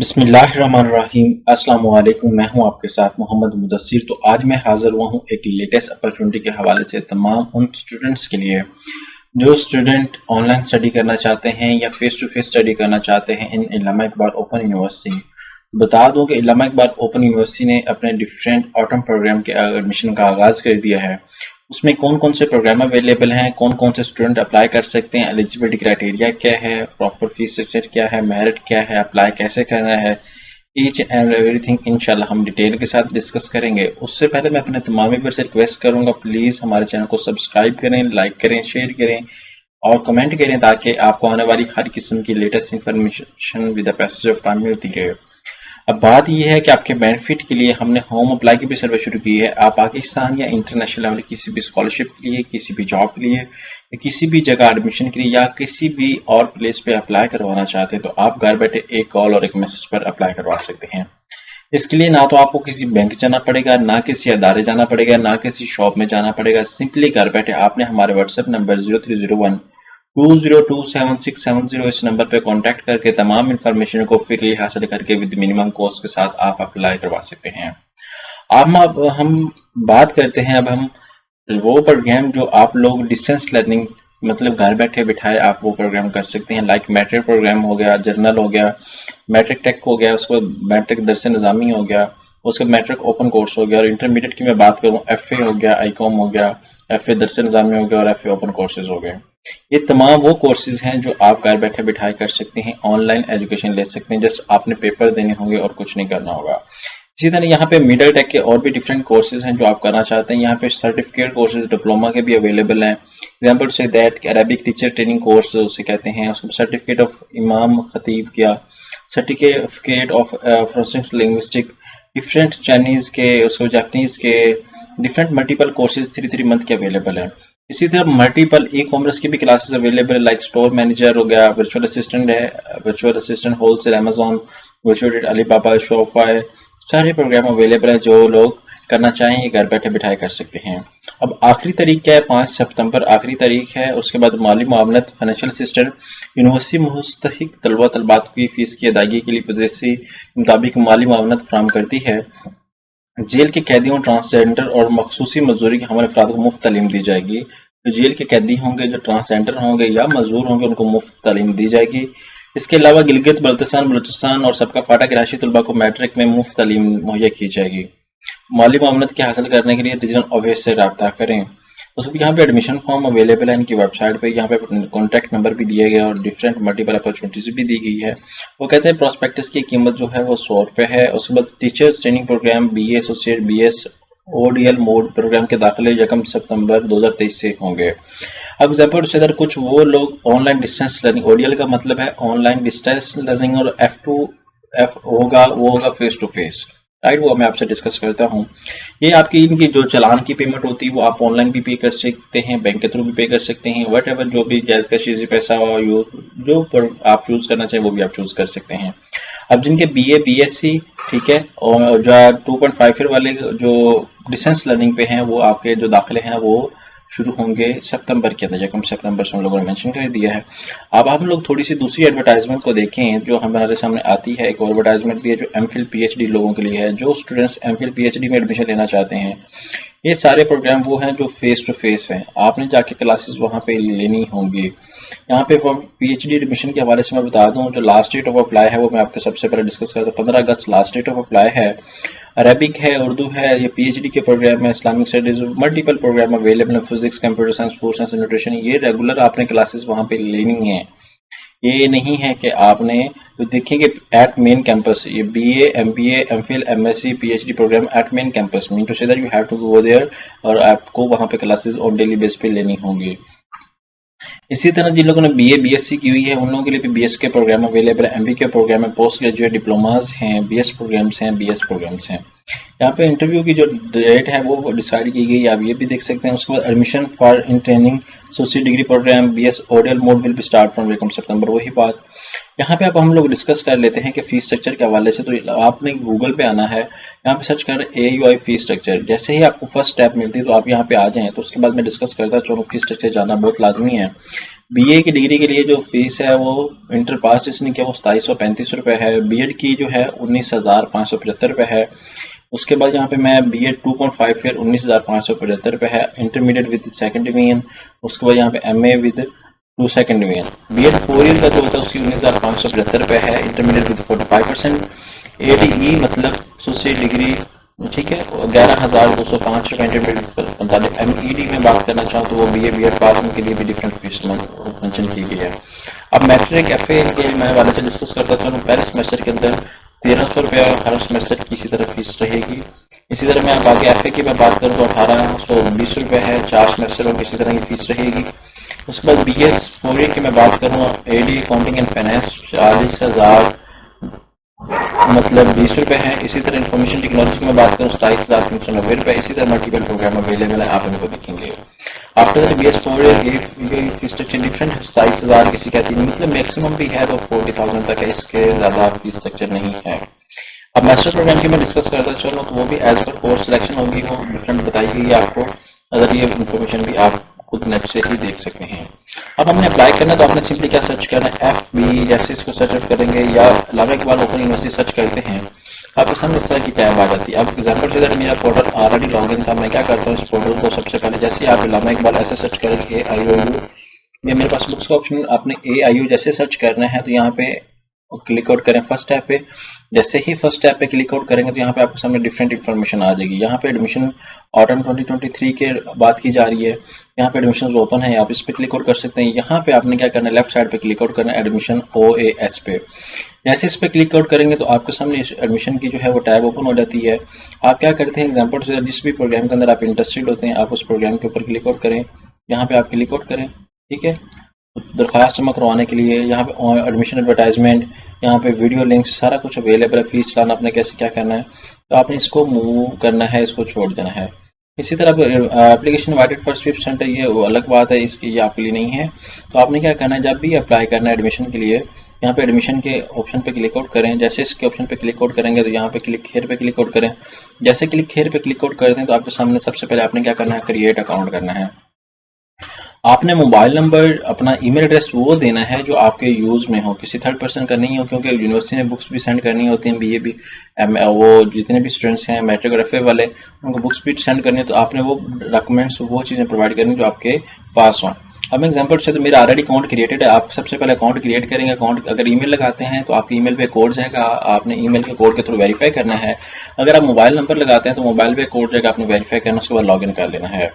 बिस्मिल्लाहिर्रहमानिर्रहीम। अस्सलाम वालेकुम। मैं हूं आपके साथ मोहम्मद मुदस्सिर। तो आज मैं हाजिर हुआ हूं एक लेटेस्ट अपॉर्चुनिटी के हवाले से तमाम उन स्टूडेंट्स के लिए जो स्टूडेंट ऑनलाइन स्टडी करना चाहते हैं या फेस टू फेस स्टडी करना चाहते हैं इन इल्लामा इकबाल ओपन यूनिवर्सिटी। बता दूं कि इल्लामा इकबाल ओपन यूनिवर्सिटी ने अपने डिफरेंट ऑटम प्रोग्राम के एडमिशन का आगाज़ कर दिया है। उसमें कौन कौन से प्रोग्राम अवेलेबल हैं, कौन कौन से स्टूडेंट अप्लाई कर सकते हैं, एलिजिबिलिटी क्राइटेरिया क्या है, प्रॉपर फीस स्ट्रक्चर क्या है, मेरिट क्या है, अप्लाई कैसे करना है, ईच एंड एवरीथिंग इंशाल्लाह हम डिटेल के साथ डिस्कस करेंगे। उससे पहले मैं अपने तमाम व्यूअर्स से रिक्वेस्ट करूंगा, प्लीज़ हमारे चैनल को सब्सक्राइब करें, लाइक करें, शेयर करें और कमेंट करें ताकि आपको आने वाली हर किस्म की latest information with the passage of time मिलती रहे। अब बात यह है कि आपके बेनिफिट के लिए हमने होम अप्लाई की भी सर्विस शुरू की है। आप पाकिस्तान या इंटरनेशनल लेवल किसी भी स्कॉलरशिप के लिए, किसी भी जॉब के लिए या किसी भी जगह एडमिशन के लिए या किसी भी और प्लेस पे अप्लाई करवाना चाहते हैं तो आप घर बैठे एक कॉल और एक मैसेज पर अप्लाई करवा सकते हैं। इसके लिए ना तो आपको किसी बैंक जाना पड़ेगा, ना किसी अदारे जाना पड़ेगा, ना किसी शॉप में जाना पड़ेगा। सिंपली घर बैठे आपने हमारे व्हाट्सएप नंबर 0301202770 इस नंबर पे कांटेक्ट करके तमाम इंफॉर्मेशन को फ्रीली हासिल करके विद मिनिमम कॉस्ट के साथ आप अप्लाई करवा सकते हैं। अब हम बात करते हैं, अब हम वो प्रोग्राम जो आप लोग डिस्टेंस लर्निंग मतलब घर बैठे बिठाए आप वो प्रोग्राम कर सकते हैं। लाइक मैट्रिक प्रोग्राम हो गया, जर्नल हो गया, मैट्रिक टेक हो गया, उसको मैट्रिक दरस निज़ामी हो गया, उसके मैट्रिक ओपन कोर्स हो गया और इंटरमीडिएट की मैं बात करूँ FA हो गया, आईकॉम हो गया, FA दरस निज़ामी हो गया और FA ओपन कोर्सेज हो गए। ये तमाम वो कोर्सेज हैं जो आप घर बैठे बिठाए कर सकते हैं, ऑनलाइन एजुकेशन ले सकते हैं। जस्ट आपने पेपर देने होंगे और कुछ नहीं करना होगा। इसी तरह यहाँ पे मिडिल टेक के और भी डिफरेंट कोर्सेज हैं जो आप करना चाहते हैं। यहाँ पे सर्टिफिकेट कोर्सेज डिप्लोमा के भी अवेलेबल हैं। Example say that Arabic teacher training course उसे कहते हैं, उसको सर्टिफिकेट ऑफ इमाम खतीब किया, certificate of processing linguistic, different Chinese के, उसको जापानीज के, डिफरेंट मल्टीपल कोर्सेज 3 मंथ के अवेलेबल है। इसी तरह मल्टीपल ई कॉमर्स की भी क्लासेस अवेलेबल है, लाइक स्टोर मैनेजर हो गया, वर्चुअल असिस्टेंट है, virtual assistant wholesale Amazon, virtual Alibaba, Shopify, सारे प्रोग्राम अवेलेबल है। जो लोग करना चाहें घर बैठे बिठाए कर सकते हैं। अब आखिरी तारीख क्या है? 5 सितंबर आखिरी तारीख है। उसके बाद माली मामलत फाइनेंशियल असिस्टेंट यूनिवर्सिटी मुस्तहिक तलबा तलबात की फीस की अदायगी के लिए पॉलिसी के मुताबिक माली मामलत फराहम करती है। जेल के कैदियों, ट्रांसजेंडर और मखसूसी मजदूरी के हमारे अफराद को मुफ्त तालीम दी जाएगी। जो जेल के कैदी होंगे, जो ट्रांसजेंडर होंगे या मजदूर होंगे, उनको मुफ्त तालीम दी जाएगी। इसके अलावा गिलगित बल्तिस्तान और सबका फाटा के राशि तलबा को मैट्रिक में मुफ्त तालीम मुहैया की जाएगी। माली मामलत के हासिल करने के लिए रीजनल ऑफिस से रब्ता करें। उसको यहाँ पे एडमिशन फॉर्म अवेलेबल है इनकी वेबसाइट पे। यहाँ पे कॉन्टैक्ट नंबर भी दिए गए और डिफरेंट मल्टीपल अपॉर्चुनिटीज भी दी गई है। वो कहते हैं प्रोस्पेक्टस की कीमत जो है वो 100 रुपये है। उसके बाद teachers training program BA associate BS ODL mode program के दाखिले 1 सितंबर 2023 से होंगे। अब एग्जाम्पल से अगर कुछ वो लोग ऑनलाइन डिस्टेंस लर्निंग, ODL का मतलब है ऑनलाइन डिस्टेंस लर्निंग, और F2F होगा वो होगा फेस टू फेस, राइट। वो मैं आपसे डिस्कस करता हूँ। ये आपकी इनकी जो चालान की पेमेंट होती है वो आप ऑनलाइन भी पे कर सकते हैं, बैंक के थ्रू भी पे कर सकते हैं, वट एवर जो भी जायज़ का चीज़ी पैसा जो पर आप चूज़ करना चाहें वो भी आप चूज़ कर सकते हैं। अब जिनके BA BSc ठीक है और जो 2.5 वाले जो डिस्टेंस लर्निंग पे हैं वो आपके जो दाखिले हैं वो शुरू होंगे सितंबर के अंदर, 1 सितंबर से हम लोगों ने मेंशन कर दिया है। अब हम लोग थोड़ी सी दूसरी एडवर्टाइजमेंट को देखें जो हमारे सामने आती है। एक और एडवर्टाइजमेंट भी है जो MPhil PhD लोगों के लिए है। जो स्टूडेंट्स MPhil PhD में एडमिशन लेना चाहते हैं, ये सारे प्रोग्राम वो हैं जो फेस टू फेस हैं, आपने जाके क्लासेस वहाँ पे लेनी होंगी। यहाँ पे PhD एडमिशन के हवाले से मैं बता दूँ, जो लास्ट डेट ऑफ अप्लाई है वो मैं आपके सबसे पहले डिस्कस करता हूँ। 15 अगस्त लास्ट डेट ऑफ अप्लाई है। अरबिक है, उर्दू है, ये PhD के प्रोग्राम है, Islamic studies, multiple programme available है, physics, computer science, food science, nutrition, ये रेगुलर आपने क्लासेस वहाँ पे लेनी है। ये नहीं है कि आपने तो देखिए कि एट मेन कैंपस ये BA MBA MPhil MSc PhD program at main campus mean to say that you have to go there और आपको वहाँ पे क्लासेस ऑन डेली बेस पे लेनी होंगी। इसी तरह जिन लोगों ने BA BSc की हुई है उन लोगों के लिए भी BS के प्रोग्राम अवेलेबल है, MB के प्रोग्राम है, पोस्ट ग्रेजुएट डिप्लोमास हैं, BS प्रोग्राम्स हैं, BS प्रोग्राम्स हैं। यहाँ पे इंटरव्यू की जो डेट है वो डिसाइड की गई, आप ये भी देख सकते हैं। उसके बाद admission for in training associate degree program BS ODL mode will be start from 1 सितंबर। वही बात यहाँ पे अब हम लोग डिस्कस कर लेते हैं कि फीस स्ट्रक्चर के हवाले से। तो आपने गूगल पे आना है, यहाँ पे सर्च कर AUI फीस स्ट्रक्चर। जैसे ही आपको फर्स्ट स्टेप मिलती है तो आप यहाँ पे आ जाएं, तो उसके बाद मैं डिस्कस करता चलूँ। फीस स्ट्रक्चर जाना बहुत लाजमी है। बीए की डिग्री के लिए जो फीस है वो इंटर पास जिसने किया वो 2735 रुपये है। बीएड की जो है 19,575 रुपये है। उसके बाद यहाँ पे मैं बीएड 2.5 ईयर 19,575 रुपये है। इंटरमीडिएट विद सेकंड डिवीजन, उसके बाद यहाँ पे MA with 2 second division. BEd 4 year का जो होता है उसकी 19,575 रुपये है। Intermediate with 45%। एडीई मतलब एसोसिएट डिग्री, ठीक है, 11,205 रुपये इंटरमीडिएट। एमईडी में बात करना चाहूँ तो वो बीए बीएड पास उनके लिए भी डिफरेंट फीस मेंशन की गई है। अब मैट्रिक एफए के मैं वाले से डिस्कस करता था। पहले सेमेस्टर के अंदर 1300 रुपये हर सेमेस्टर की इसी तरह फीस रहेगी। इसी तरह मैं बाकी एफए की मैं बात करूँ तो 1820 रुपये है 4 सेमेस्टर और इसी तरह की फीस रहेगी। उसके बाद बीएस 4 ईयर की मैं बात करूँ, एडी अकाउंटिंग एंड फाइनेंस 40,000 मतलब 20 रुपये है। इसी तरह इन्फॉर्मेशन टेक्नोलॉजी की मैं बात करूँ 27,390 रुपये। इसी तरह मल्टीपल प्रोग्राम अवेलेबल है, आप इनको देखेंगे। After that BS 4 year fees structure different 27,000 किसी कहती नहीं, मतलब मैक्सिमम भी है तो 40,000 तक है, इसके ज़्यादा फीस स्ट्रक्चर नहीं है। अब मास्टर प्रोग्राम की मैं डिस्कस करता चलूँ तो वो भी एज पर कोर्स सिलेक्शन होगी, वो डिफरेंट बताई गई है आपको। अगर ये इन्फॉर्मेशन भी आप खुद नेट से ही देख सकते हैं। अब हमने अप्लाई करना है तो आपने सिंपली क्या सर्च करना है, FB जैसे इसको सर्च करेंगे या अल्लामा इकबाल ओपन यूनिवर्सिटी सर्च करते हैं, आपके सामने इस तरह की टैब आ जाती है। अब एग्जाम्पल से अगर मेरा पोर्टल ऑलरेडी लॉगिन था, मैं क्या करता हूँ इस पोर्टल को सबसे पहले जैसे आप अल्लामा इकबाल ऐसे सर्च करेंगे AIOU, ये मेरे पास बुक्स का ऑप्शन, आपने AIU जैसे सर्च करना है तो यहाँ पे क्लिक आउट करें फर्स्ट टैब पे। जैसे ही फर्स्ट टैब पे क्लिक आउट करेंगे तो यहाँ पे आपके सामने डिफरेंट इन्फॉर्मेशन आ जाएगी। यहाँ पे एडमिशन ऑटम 2023 के बात की जा रही है। यहाँ पे एडमिशन ओपन है, आप इस पे क्लिक आउट कर सकते हैं। यहाँ पे आपने क्या करना है, लेफ्ट साइड पे क्लिक आउट करना है एडमिशन OAS पे। जैसे इस पे क्लिक आउट करेंगे तो आपके सामने एडमिशन की जो है वो टैब ओपन हो जाती है। आप क्या करते हैं, एग्जाम्पल से जिस भी प्रोग्राम के अंदर आप इंटरेस्टेड होते हैं आप उस प्रोग्राम के ऊपर क्लिक आउट करें। यहाँ पे आप क्लिक आउट करें, ठीक है। दरख्वास्त जमा करवाने के लिए यहाँ पे एडमिशन एडवर्टाइजमेंट, यहाँ पे वीडियो लिंक्स सारा कुछ अवेलेबल है। फीस चलाना आपने कैसे क्या करना है, तो आपने इसको मूव करना है, इसको छोड़ देना है। इसी तरह application invited for Swift centre, ये अलग बात है, इसकी ये आपके लिए नहीं है। तो आपने क्या करना है, जब भी अप्लाई करना है एडमिशन के लिए, यहाँ पे एडमिशन के ऑप्शन पे क्लिक आउट करें। जैसे इसके ऑप्शन पे क्लिक आउट करेंगे तो यहाँ पे क्लिक हेयर पे क्लिक आउट करें। जैसे क्लिक हेयर पे क्लिक आउट करते हैं तो आपके सामने सबसे पहले आपने क्या करना है, क्रिएट अकाउंट करना है। आपने मोबाइल नंबर, अपना ईमेल एड्रेस वो देना है जो आपके यूज़ में हो, किसी थर्ड पर्सन का नहीं हो, क्योंकि यूनिवर्सिटी में बुक्स भी सेंड करनी होती हैं, बीए भी वो जितने भी स्टूडेंट्स हैं मैट्रिक और एफए वाले, उनको बुक्स भी सेंड करनी है, तो आपने वो डॉक्यूमेंट्स वो चीज़ें प्रोवाइड करनी जो आपके पास हों। अब एग्जांपल से तो मेरा ऑलरेडी अकाउंट क्रिएटेड है, आप सबसे पहले अकाउंट क्रिएट करेंगे। अकाउंट अगर ईमेल लगाते हैं तो आपके ईमेल पे कोड जाएगा, आपने ईमेल के कोड के थ्रू वेरीफाई करना है। अगर आप मोबाइल नंबर लगाते हैं तो मोबाइल पे कोड जाएगा, आपने वेरीफाई करना, उसके बाद लॉगिन कर लेना है।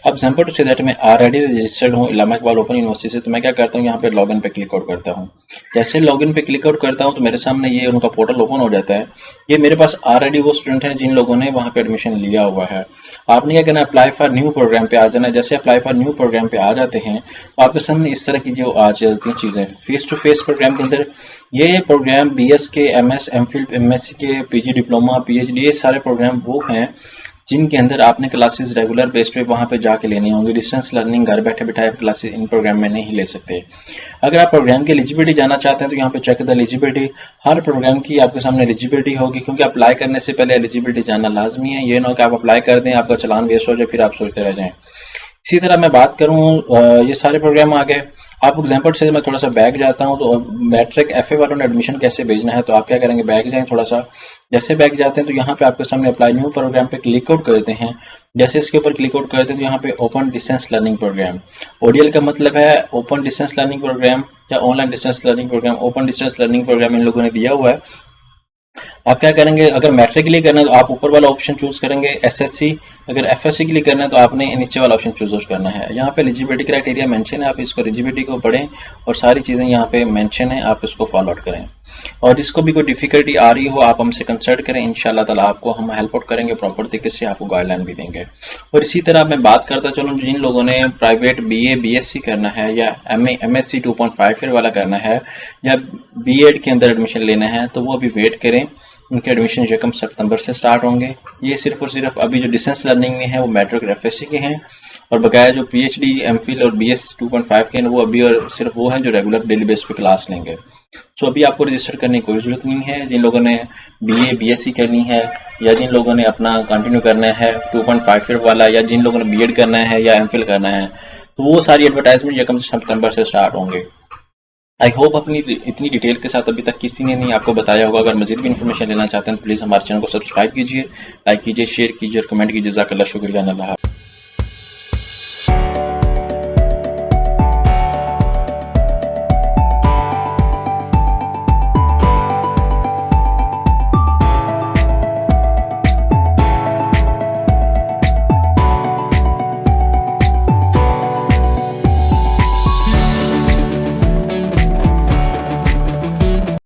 अब एग्जांपल टू से दैट मैं ऑलरेडी रजिस्टर्ड हूँ अल्लामा इकबाल ओपन यूनिवर्सिटी से, तो मैं क्या करता हूँ, यहाँ पे लॉगिन पे क्लिक आउट करता हूँ। जैसे लॉगिन पे क्लिक आउट करता हूँ तो मेरे सामने ये उनका पोर्टल ओपन हो जाता है। ये मेरे पास ऑलरेडी वो स्टूडेंट हैं जिन लोगों ने वहाँ पे एडमिशन लिया हुआ है। आपने क्या करना है, अप्लाई फॉर न्यू प्रोग्राम पे आ जाना है। जैसे अप्लाई फॉर न्यू प्रोग्राम पे आ जाते हैं तो आपके सामने इस तरह की जो आ जाती हैं चीज़ें, फेस टू फेस प्रोग्राम के अंदर ये प्रोग्राम BS के, MS, MPhil, MSc के, PG डिप्लोमा, PhD, ये सारे प्रोग्राम वो हैं जिनके अंदर आपने क्लासेस रेगुलर बेस पे वहाँ पे जाके लेनी होंगी। डिस्टेंस लर्निंग घर बैठे बैठाए क्लासेस इन प्रोग्राम में नहीं ले सकते। अगर आप प्रोग्राम की एलिजिबिलिटी जाना चाहते हैं तो यहाँ पे चेक द एलिजिबिलिटी, हर प्रोग्राम की आपके सामने एलिजिबिलिटी होगी, क्योंकि अप्लाई करने से पहले एलिजिबिलिटी जानना लाजमी है। ये ना हो कि आप अप्लाई कर दें, आपका चलान वेस्ट हो जाए, फिर आप सोचते रह जाएं। इसी तरह मैं बात करूँ, ये सारे प्रोग्राम आ गए। आप एग्जाम्पल से मैं थोड़ा सा बैक जाता हूँ तो मैट्रिक एफए वालों ने एडमिशन कैसे भेजना है, तो आप क्या करेंगे, बैक जाएं थोड़ा सा। जैसे बैक जाते हैं तो यहाँ पे आपके सामने अप्लाई न्यू प्रोग्राम पे क्लिक आउट करते हैं। जैसे इसके ऊपर क्लिक आउट करते हैं तो यहाँ पे open distance learning programme, ODL का मतलब है ओपन डिस्टेंस लर्निंग प्रोग्राम या online distance learning programme. Open distance learning programme इन लोगों ने दिया हुआ है। आप क्या करेंगे, अगर मैट्रिक के लिए करना है तो आप ऊपर वाला ऑप्शन चूज करेंगे SSC, अगर FSC के लिए करना है तो आपने नीचे वाला ऑप्शन चूज करना है। यहाँ पे एलिजिबिलिटी क्राइटेरिया मेंशन है, आप इसको एलिजिबिलिटी को पढ़ें और सारी चीज़ें यहाँ पे मेंशन है, आप इसको फॉलो आउट करें। और जिसको भी कोई डिफिकल्टी आ रही हो आप हमसे कंसल्ट करें, इंशाल्लाह ताला आपको हम हेल्प आउट करेंगे, प्रॉपर तरीके से आपको गाइडलाइन भी देंगे। और इसी तरह मैं बात करता चलूँ, जिन लोगों ने प्राइवेट BA BSc करना है या MA MSc 2.5 ईयर वाला करना है या BEd के अंदर एडमिशन लेना है तो वो अभी वेट करें, उनके एडमिशन यकम सितंबर से स्टार्ट होंगे। ये सिर्फ और सिर्फ अभी जो डिस्टेंस लर्निंग में है वो मैट्रिक और FSC के हैं, और बकाया जो PhD MPhil और BS 2.5 के हैं वो अभी और सिर्फ वो हैं जो रेगुलर डेली बेस पे क्लास लेंगे। सो अभी आपको रजिस्टर करने की कोई ज़रूरत नहीं है। जिन लोगों ने BA BSc करनी है या जिन लोगों ने अपना कंटिन्यू करना है 2.5 ईयर वाला, या जिन लोगों ने BEd करना है या MPhil करना है, तो वो सारी एडवर्टाइजमेंट 1 सितंबर से स्टार्ट होंगे। आई होप अपनी इतनी डिटेल के साथ अभी तक किसी ने नहीं आपको बताया होगा। अगर मजीद भी इन्फॉर्मेशन लेना चाहते हैं तो प्लीज़ हमारे चैनल को सब्सक्राइब कीजिए, लाइक कीजिए, शेयर कीजिए और कमेंट कीजिए। जज़ाकल्लाह, शुक्रिया, अल्लाह।